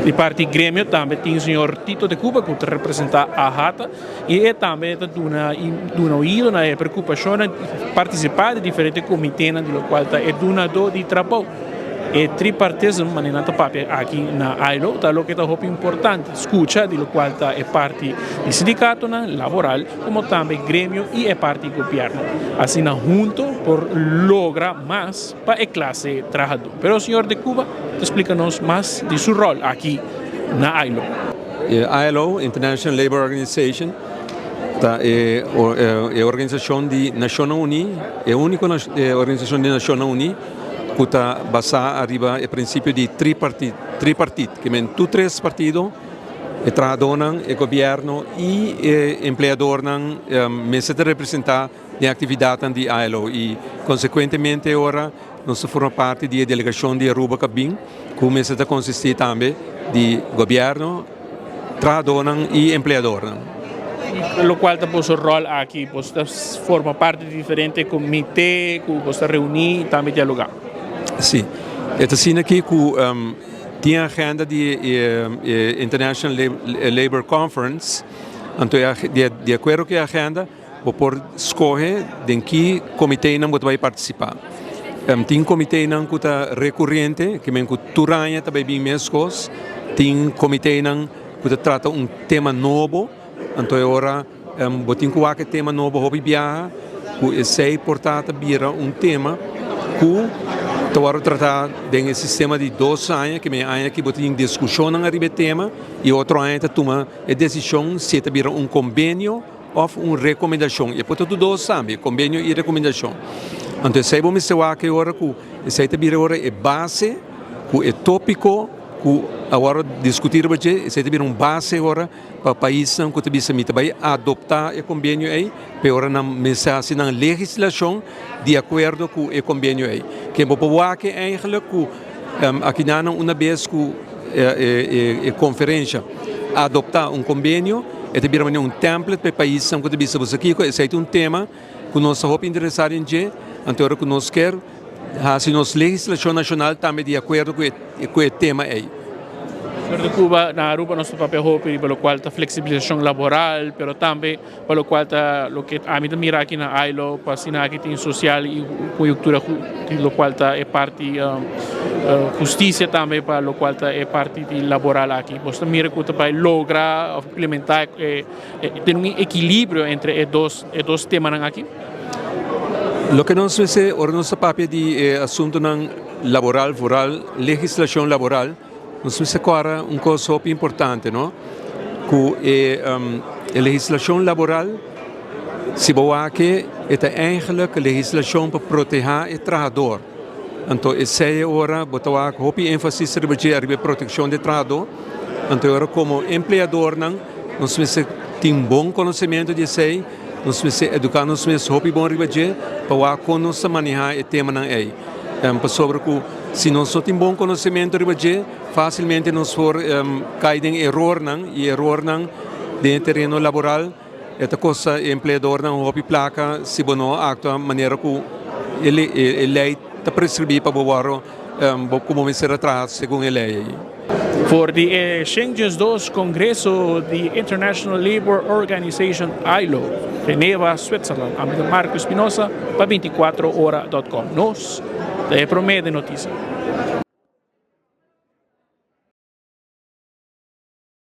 De parte do Grêmio também tem o senhor Tito de Cuba, que representa a Hata, e é também uma oído na preocupação de participar de diferentes comitês, do qual é donador de trabalho. E tripartismo, mas não papel aqui na AILO, tá lo que é muito importante, escuta, do qual é parte do sindicato laboral, como também Grêmio e é parte do governo. Assim, junto, por lograr mais para a classe trabalhadora. Pero o senhor de Cuba, explica-nos mais de seu rol aqui na AILO. ILO, International Labour Organization, é a organização de Nações Unidas, é a única organização de Nações Unidas que está basada arriba no princípio de tripartite, que é três partidos, o trabalhador, o governo e o empregador, se representar a atividade de ILO e, consequentemente, agora nós formamos parte da delegação de Aruba Cabim, que se consiste também de governo, trabalhador e empregador. Lo qual tem o seu rol aqui, você forma parte de diferentes comitês, que você reúne e também dialogar. Sim, é assim aqui que tem a agenda da International Labour Conference, então de acordo com a agenda, vou por escolher em que comitê não vai participar. Tem comitê não que está recorrente, que mesmo que Turanha também bem mescos, tem comitê não que trata tema novo, então agora vou ter que tema novo hobby viajar, que é importante vira tema que Agora tratar de sistema de 2 anos, que é ano que tem discussão na arriba tema, e outro ano toma a decisão se vira convênio ou uma recomendação. E portanto 2 anos, convênio e recomendação. Então, se vamos falar que agora que se vira agora é base, que é tópico, que agora discutir hoje, se vira base agora para o país que bisa vai adoptar o convênio aí, para agora na mensagem na legislação de acordo com o convênio aí. Que é para que eigenlijk aqui não uma vez que a conferência adoptar convênio, é também template para o país que bisa aqui, esse é tema que nós estamos interessados em ver, então que nós queremos se nossa legislação nacional também de acordo com o tema aí. De Cuba, na Aruba, nosso papel é pelo qual a flexibilização laboral, pero também pelo qual o que a mim mira aqui na AILO, para assinar que tem social e conjuntura, pelo qual é parte justiça também, para o qual é parte de laboral aqui. Você mira que vai lograr implementar, ter equilíbrio entre os dois temas aqui. Lo que nós vemos é nosso papel de assunto laboral, legislação laboral. Nós vemos agora coisa muito importante, não? Que a legislação laboral, se boa que é eigenlijk a legislação para proteger o trabalhador. Então, essa é agora, botar muito ênfase sobre a proteção do trabalhador. Então, agora como empregador, nós vemos tem bom conhecimento de isso. Nós vamos educar nos mesmos hobby bom ribaje para que nós manejar o tema não é sobre que se nós só temos bom conhecimento ribaje facilmente nós for cair em erro não e erro não dentro do terreno laboral esta coisa empregador não hobby placa se bono actua maneira que ele lei está prescrever para boar como ser atrás segundo a lei. Voor de Schengens 2 Congresso de International Labour Organization ILO, Geneva, Zwitserland, amigo Marco Espinosa, para 24horas.com. Nos, de Promede Notícia.